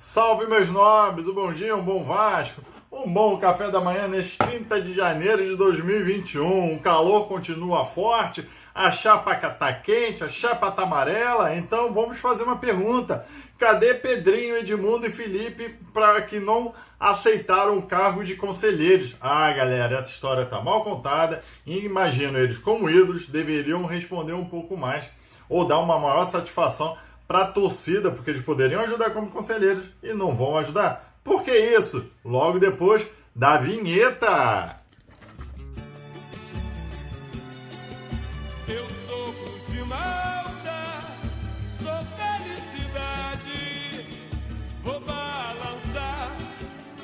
Salve, meus nobres, um bom dia, um bom Vasco, um bom café da manhã neste 30 de janeiro de 2021. O calor continua forte, a chapa tá quente, a chapa tá amarela, então vamos fazer uma pergunta. Cadê Pedrinho, Edmundo e Felipe para que não aceitaram o cargo de conselheiros? Ah, galera, essa história tá mal contada e imagino eles como ídolos deveriam responder um pouco mais ou dar uma maior satisfação para a torcida, porque eles poderiam ajudar como conselheiros e não vão ajudar. Por que isso? Logo depois da vinheta. Eu sou Cruz de Malta, sou felicidade, vou balançar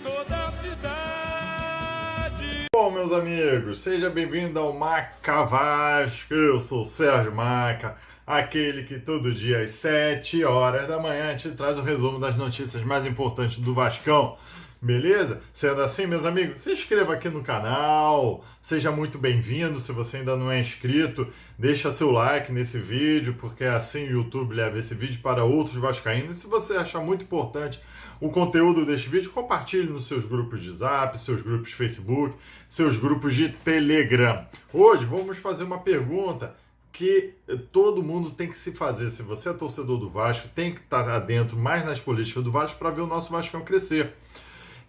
toda a cidade. Bom, meus amigos, seja bem-vindo ao Maca Vasco. Eu sou o Sérgio Maca, aquele que todo dia às 7 horas da manhã te traz um resumo das notícias mais importantes do Vascão. Beleza? Sendo assim, meus amigos, se inscreva aqui no canal, seja muito bem-vindo. Se você ainda não é inscrito, deixa seu like nesse vídeo, porque assim o YouTube leva esse vídeo para outros vascaínos. E se você achar muito importante o conteúdo deste vídeo, compartilhe nos seus grupos de Zap, seus grupos de Facebook, seus grupos de Telegram. Hoje vamos fazer uma pergunta que todo mundo tem que se fazer. Se você é torcedor do Vasco, tem que estar adentro mais nas políticas do Vasco para ver o nosso Vascão crescer.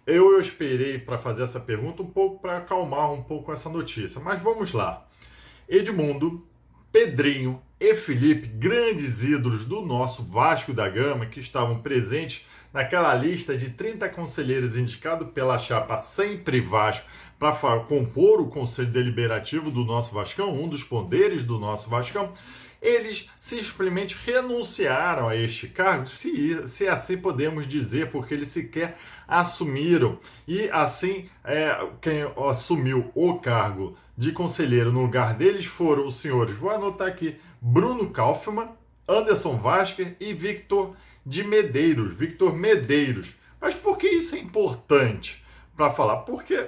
Eu esperei para fazer essa pergunta um pouco para acalmar um pouco essa notícia, mas vamos lá. Edmundo, Pedrinho e Felipe, grandes ídolos do nosso Vasco da Gama, que estavam presentes naquela lista de 30 conselheiros indicados pela chapa Sempre Vasco para compor o Conselho Deliberativo do nosso Vascão, um dos poderes do nosso Vascão, eles simplesmente renunciaram a este cargo, se assim podemos dizer, porque eles sequer assumiram. E assim, quem assumiu o cargo de conselheiro no lugar deles foram os senhores, vou anotar aqui, Bruno Kaufmann, Anderson Vasquez e Victor Medeiros. Mas por que isso é importante para falar? Porque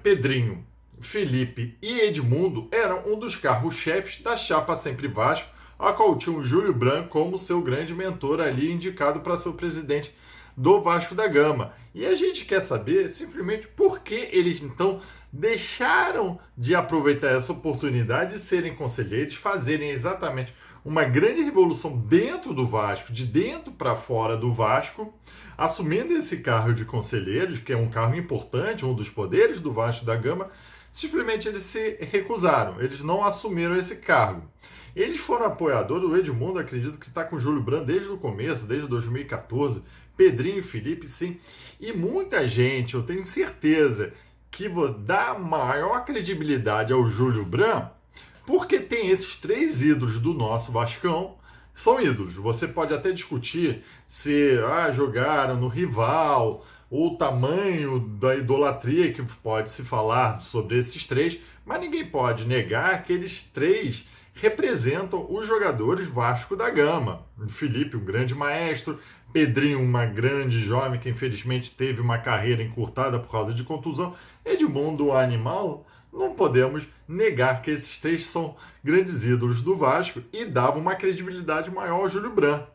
Pedrinho, Felipe e Edmundo eram um dos carros-chefes da chapa Sempre Vasco, a qual tinha o Júlio Branco como seu grande mentor ali, indicado para ser o presidente do Vasco da Gama. E a gente quer saber simplesmente por que eles então deixaram de aproveitar essa oportunidade de serem conselheiros, fazerem exatamente uma grande revolução dentro do Vasco, de dentro para fora do Vasco, assumindo esse cargo de conselheiros, que é um cargo importante, um dos poderes do Vasco da Gama. Simplesmente eles se recusaram, eles não assumiram esse cargo. Eles foram apoiadores do Edmundo, acredito que está com o Júlio Branco desde o começo, desde 2014, Pedrinho e Felipe, sim. E muita gente, eu tenho certeza, que dá maior credibilidade ao Júlio Branco, porque tem esses três ídolos do nosso Vascão, são ídolos. Você pode até discutir se jogaram no rival, o tamanho da idolatria que pode se falar sobre esses três, mas ninguém pode negar que eles três representam os jogadores Vasco da Gama. Felipe, um grande maestro, Pedrinho, uma grande jovem que infelizmente teve uma carreira encurtada por causa de contusão, Edmundo, um animal. Não podemos negar que esses três são grandes ídolos do Vasco e davam uma credibilidade maior ao Júlio Branco.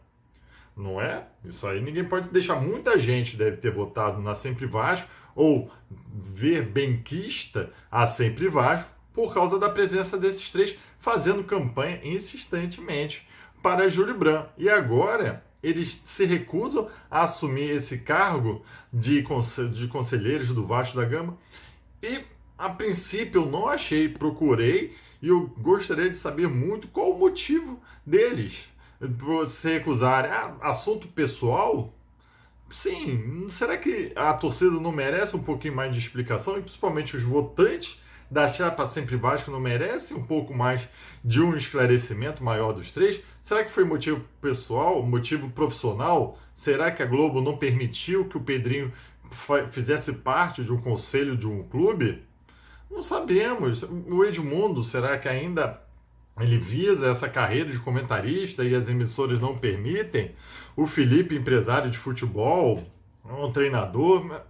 Não é? Isso aí ninguém pode deixar. Muita gente deve ter votado na Sempre Vasco ou ver benquista a Sempre Vasco por causa da presença desses três fazendo campanha insistentemente para Júlio Branco. E agora eles se recusam a assumir esse cargo de conselheiros do Vasco da Gama. E a princípio eu não achei, procurei e eu gostaria de saber muito qual o motivo deles se recusarem. Assunto pessoal? Sim, será que a torcida não merece um pouquinho mais de explicação? E principalmente os votantes da chapa Sempre Vasco não merecem um pouco mais de um esclarecimento maior dos três? Será que foi motivo pessoal, motivo profissional? Será que a Globo não permitiu que o Pedrinho fizesse parte de um conselho de um clube? Não sabemos. O Edmundo, será que ainda ele visa essa carreira de comentarista e as emissoras não permitem? O Felipe, empresário de futebol, um treinador.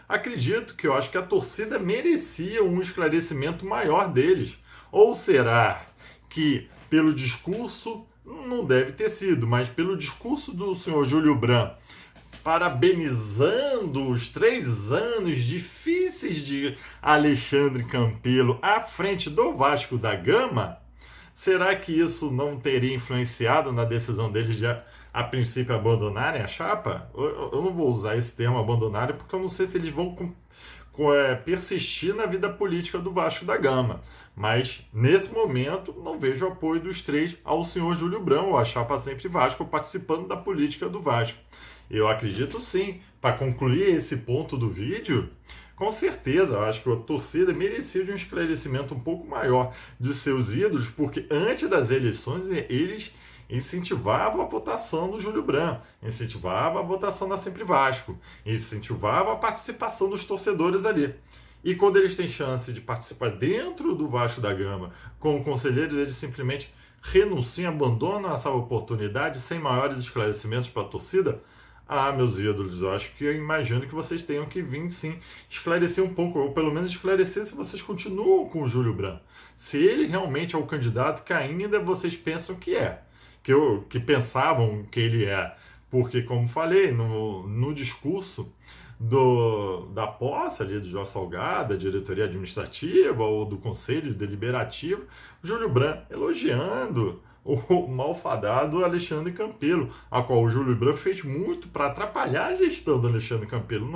Acredito que eu acho que a torcida merecia um esclarecimento maior deles. Ou será que pelo discurso, não deve ter sido, mas pelo discurso do senhor Júlio Branco, parabenizando os 3 anos difíceis de Alexandre Campelo à frente do Vasco da Gama, será que isso não teria influenciado na decisão deles de, a princípio, abandonarem a chapa? Eu não vou usar esse termo abandonarem, porque eu não sei se eles vão persistir na vida política do Vasco da Gama. Mas, nesse momento, não vejo apoio dos 3 ao senhor Júlio Brão, a chapa Sempre Vasco, participando da política do Vasco. Eu acredito sim. Para concluir esse ponto do vídeo, com certeza, eu acho que a torcida merecia de um esclarecimento um pouco maior de seus ídolos, porque antes das eleições eles incentivavam a votação do Júlio Branco, incentivavam a votação da Sempre Vasco, incentivavam a participação dos torcedores ali. E quando eles têm chance de participar dentro do Vasco da Gama como conselheiros, eles simplesmente renunciam, abandonam essa oportunidade sem maiores esclarecimentos para a torcida. Ah, meus ídolos, eu imagino que vocês tenham que vir sim esclarecer um pouco, ou pelo menos esclarecer se vocês continuam com o Júlio Branco. Se ele realmente é o candidato que ainda vocês pensam que é, que pensavam que ele é. Porque, como falei, no discurso da posse ali do Jorge Salgado, da diretoria administrativa ou do conselho deliberativo, Júlio Branco elogiando o malfadado Alexandre Campelo, a qual o Júlio Branco fez muito para atrapalhar a gestão do Alexandre Campelo.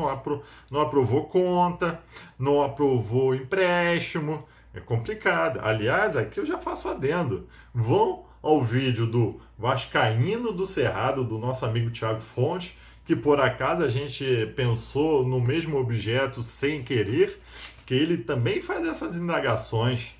Não aprovou conta, não aprovou empréstimo. É complicado. Aliás, aqui eu já faço adendo. Vão ao vídeo do Vascaíno do Cerrado, do nosso amigo Thiago Fontes, que por acaso a gente pensou no mesmo objeto sem querer, que ele também faz essas indagações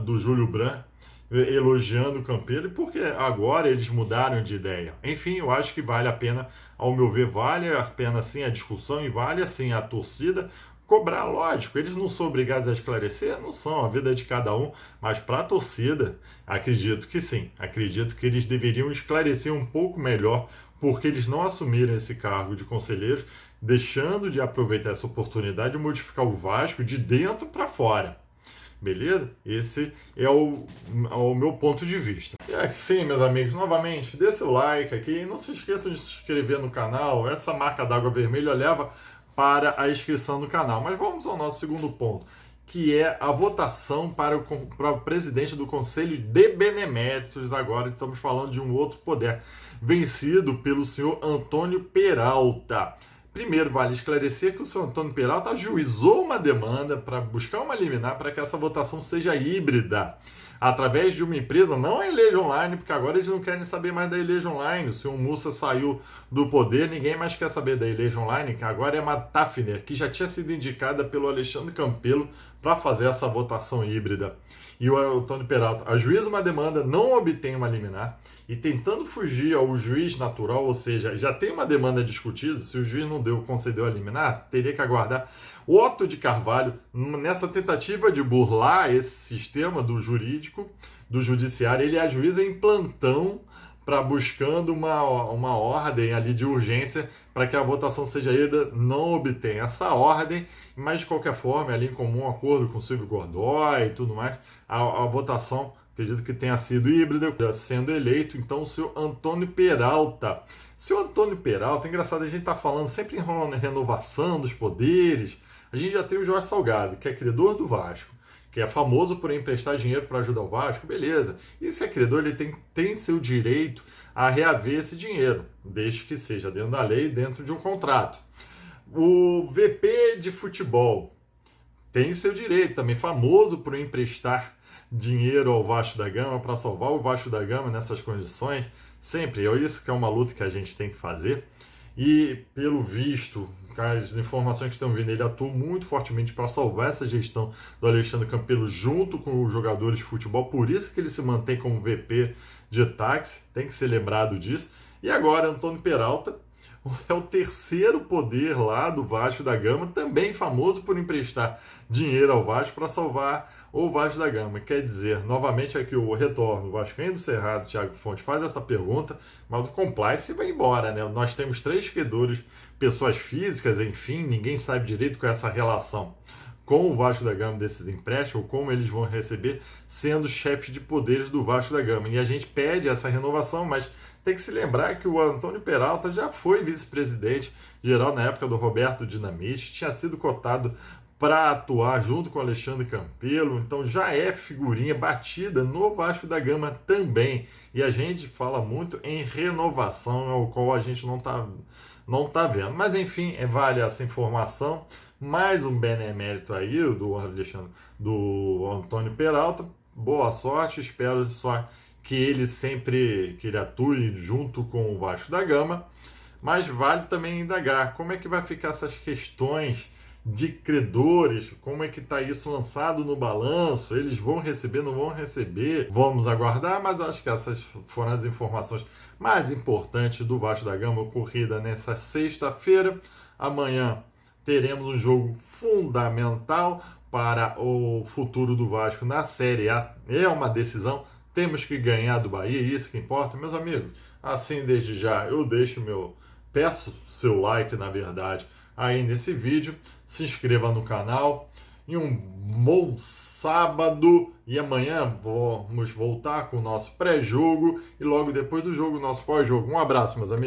do Júlio Branco, elogiando o Campelo, porque agora eles mudaram de ideia. Enfim, eu acho que vale a pena, ao meu ver, vale a pena sim a discussão e vale assim a torcida cobrar, lógico. Eles não são obrigados a esclarecer, não são, a vida é de cada um, mas para a torcida, acredito que sim. Acredito que eles deveriam esclarecer um pouco melhor porque eles não assumiram esse cargo de conselheiros, deixando de aproveitar essa oportunidade de modificar o Vasco de dentro para fora. Beleza? Esse é o meu ponto de vista. E assim, meus amigos, novamente, dê seu like aqui e não se esqueçam de se inscrever no canal. Essa marca d'água vermelha leva para a inscrição no canal. Mas vamos ao nosso segundo ponto, que é a votação para o presidente do Conselho de Beneméritos. Agora estamos falando de um outro poder, vencido pelo senhor Antônio Peralta. Primeiro, vale esclarecer que o senhor Antônio Peralta ajuizou uma demanda para buscar uma liminar para que essa votação seja híbrida, através de uma empresa, não a Eleja Online, porque agora eles não querem saber mais da Eleja Online. O senhor Mussa saiu do poder, ninguém mais quer saber da Eleja Online, que agora é uma Tafner, que já tinha sido indicada pelo Alexandre Campelo para fazer essa votação híbrida. E o Antônio Peralta ajuiza uma demanda, não obtém uma liminar, e tentando fugir ao juiz natural, ou seja, já tem uma demanda discutida, se o juiz não concedeu a liminar, teria que aguardar. O Otto de Carvalho, nessa tentativa de burlar esse sistema do jurídico, do judiciário, ele ajuiza em plantão para buscando uma ordem ali de urgência para que a votação seja híbrida, não obtém essa ordem, mas de qualquer forma, ali em comum acordo com o Silvio Godoy e tudo mais, a votação, acredito que tenha sido híbrida, sendo eleito, então, o senhor Antônio Peralta. Senhor Antônio Peralta, engraçado, a gente está falando sempre em renovação dos poderes. A gente já tem o Jorge Salgado, que é credor do Vasco, que é famoso por emprestar dinheiro para ajudar o Vasco, beleza. E esse credor, ele tem seu direito a reaver esse dinheiro, desde que seja dentro da lei, dentro de um contrato. O VP de futebol tem seu direito, também famoso por emprestar dinheiro ao Vasco da Gama para salvar o Vasco da Gama nessas condições. Sempre, é isso que é uma luta que a gente tem que fazer. E, pelo visto, as informações que estão vindo, ele atuou muito fortemente para salvar essa gestão do Alexandre Campelo junto com os jogadores de futebol, por isso que ele se mantém como VP de táxi, tem que ser lembrado disso. E agora, Antônio Peralta é o terceiro poder lá do Vasco da Gama, também famoso por emprestar dinheiro ao Vasco para salvar o Vasco da Gama. Quer dizer, novamente aqui o retorno, o Vascaíno do Cerrado, Thiago Fontes, faz essa pergunta, mas o compliance vai embora, né? Nós temos 3 credores, pessoas físicas, enfim, ninguém sabe direito qual é essa relação com o Vasco da Gama desses empréstimos, ou como eles vão receber, sendo chefes de poderes do Vasco da Gama. E a gente pede essa renovação, mas Tem que se lembrar que o Antônio Peralta já foi vice-presidente geral na época do Roberto Dinamite, tinha sido cotado para atuar junto com Alexandre Campelo, então já é figurinha batida no Vasco da Gama também. E a gente fala muito em renovação, ao qual a gente não tá vendo. Mas enfim, vale essa informação. Mais um benemérito aí do Antônio Peralta. Boa sorte, espero só que ele atue junto com o Vasco da Gama. Mas vale também indagar como é que vai ficar essas questões de credores, como é que está isso lançado no balanço, eles vão receber, não vão receber, vamos aguardar, mas acho que essas foram as informações mais importantes do Vasco da Gama ocorrida nessa sexta-feira. Amanhã teremos um jogo fundamental para o futuro do Vasco na Série A, é uma decisão, temos que ganhar do Bahia, isso que importa, meus amigos. Assim, desde já, peço seu like, na verdade, aí nesse vídeo, se inscreva no canal e um bom sábado. E amanhã vamos voltar com o nosso pré-jogo e logo depois do jogo, o nosso pós-jogo. Um abraço, meus amigos.